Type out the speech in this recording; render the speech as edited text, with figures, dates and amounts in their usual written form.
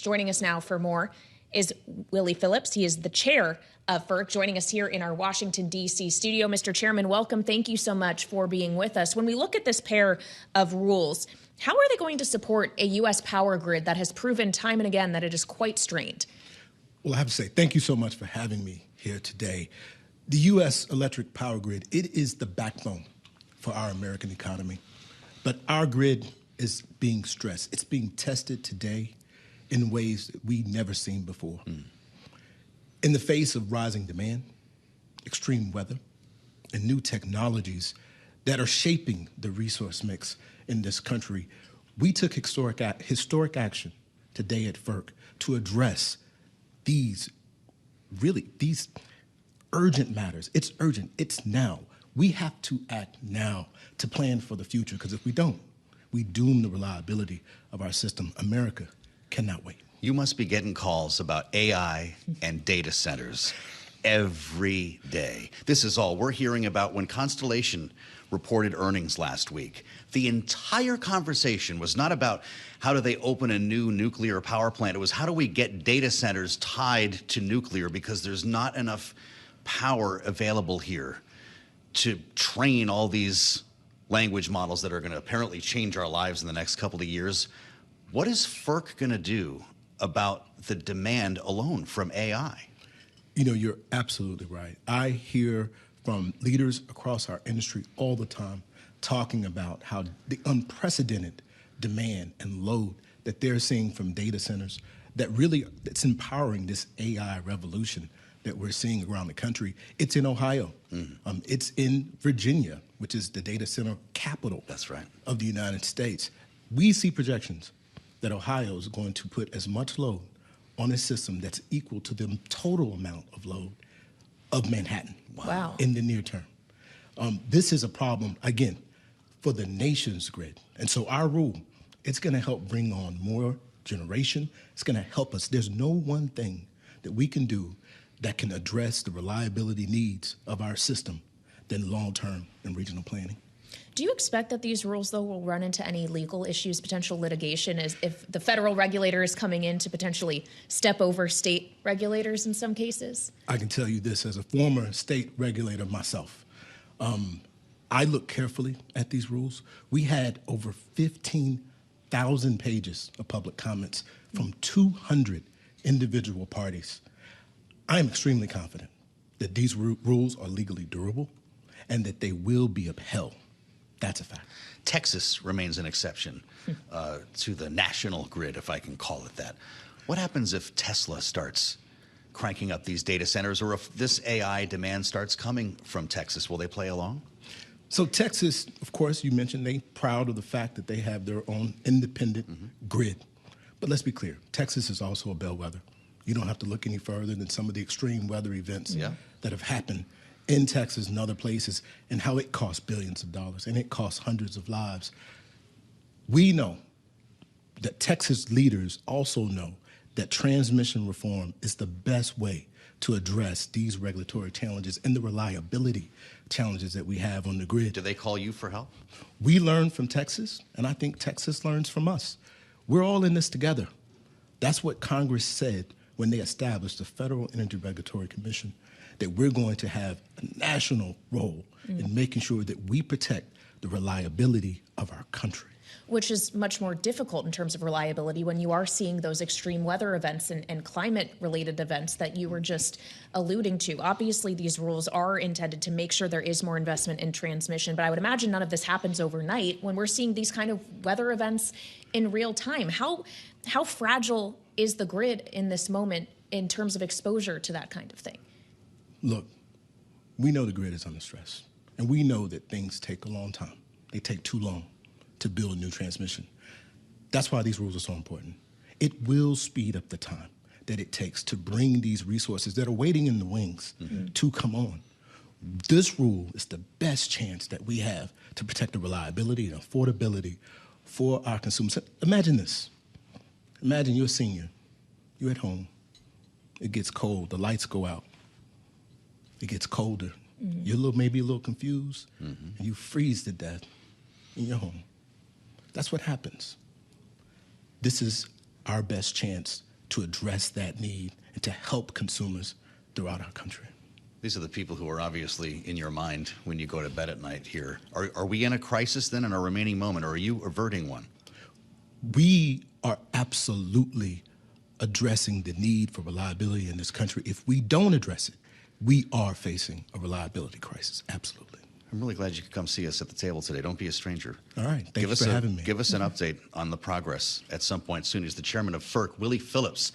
Joining us now for more is Willie Phillips. He is the chair of FERC, joining us here in our Washington, D.C. studio. Mr. Chairman, welcome. Thank you so much for being with us. When we look at this pair of rules, how are they going to support a U.S. power grid that has proven time and again that it is quite strained? Well, I have to say, thank you so much for having me here today. The U.S. electric power grid, it is the backbone for our American economy. But our grid is being stressed. It's being tested today in ways that we've never seen before. In the face of rising demand, extreme weather, and new technologies that are shaping the resource mix in this country, we took historic action today at FERC to address these urgent matters. It's urgent. It's now. We have to act now to plan for the future, because if we don't, we doom the reliability of our system. America cannot wait. You must be getting calls about AI and data centers every day. This is all we're hearing about. When Constellation reported earnings last week, the entire conversation was not about how do they open a new nuclear power plant. It was how do we get data centers tied to nuclear, because there's not enough power available here to train all these language models that are going to apparently change our lives in the next couple of years. What is FERC going to do about the demand alone from AI? You know, you're absolutely right. I hear from leaders across our industry all the time talking about how the unprecedented demand and load that they're seeing from data centers that's empowering this AI revolution that we're seeing around the country. It's in Ohio. It's in Virginia, which is the data center capital of the United States. We see projections that Ohio is going to put as much load on a system that's equal to the total amount of load of Manhattan. Wow. In the near term. This is a problem, again, for the nation's grid. And so our rule, it's going to help bring on more generation. It's going to help us. There's no one thing that we can do that can address the reliability needs of our system than long-term and regional planning. Do you expect that these rules, though, will run into any legal issues, potential litigation, as if the federal regulator is coming in to potentially step over state regulators in some cases? I can tell you this as a former state regulator myself. I look carefully at these rules. We had over 15,000 pages of public comments from 200 individual parties. I am extremely confident that these rules are legally durable and that they will be upheld. That's a fact. Texas remains an exception to the national grid, if I can call it that. What happens if Tesla starts cranking up these data centers, or if this AI demand starts coming from Texas? Will they play along? So Texas, of course, you mentioned they're proud of the fact that they have their own independent grid. But let's be clear, Texas is also a bellwether. You don't have to look any further than some of the extreme weather events that have happened in Texas and other places, and how it costs billions of dollars and it costs hundreds of lives. We know that Texas leaders also know that transmission reform is the best way to address these regulatory challenges and the reliability challenges that we have on the grid. Do they call you for help? We learn from Texas, and I think Texas learns from us. We're all in this together. That's what Congress said when they established the Federal Energy Regulatory Commission, that we're going to have a national role in making sure that we protect the reliability of our country. Which is much more difficult in terms of reliability when you are seeing those extreme weather events and climate-related events that you were just alluding to. Obviously, these rules are intended to make sure there is more investment in transmission, but I would imagine none of this happens overnight when we're seeing these kind of weather events in real time. How fragile is the grid in this moment in terms of exposure to that kind of thing? Look, we know the grid is under stress, and we know that things take a long time. They take too long to build a new transmission. That's why these rules are so important. It will speed up the time that it takes to bring these resources that are waiting in the wings to come on. This rule is the best chance that we have to protect the reliability and affordability for our consumers. Imagine this. Imagine you're a senior. You're at home. It gets cold. The lights go out. It gets colder. You're maybe a little confused, and you freeze to death in your home. That's what happens. This is our best chance to address that need and to help consumers throughout our country. These are the people who are obviously in your mind when you go to bed at night here. Are we in a crisis then in our remaining moment, or are you averting one? We are absolutely addressing the need for reliability in this country. If we don't address it, we are facing a reliability crisis, absolutely. I'm really glad you could come see us at the table today. Don't be a stranger. All right, thank you for having me. Give us an update on the progress at some point soon. He's the chairman of FERC, Willie Phillips.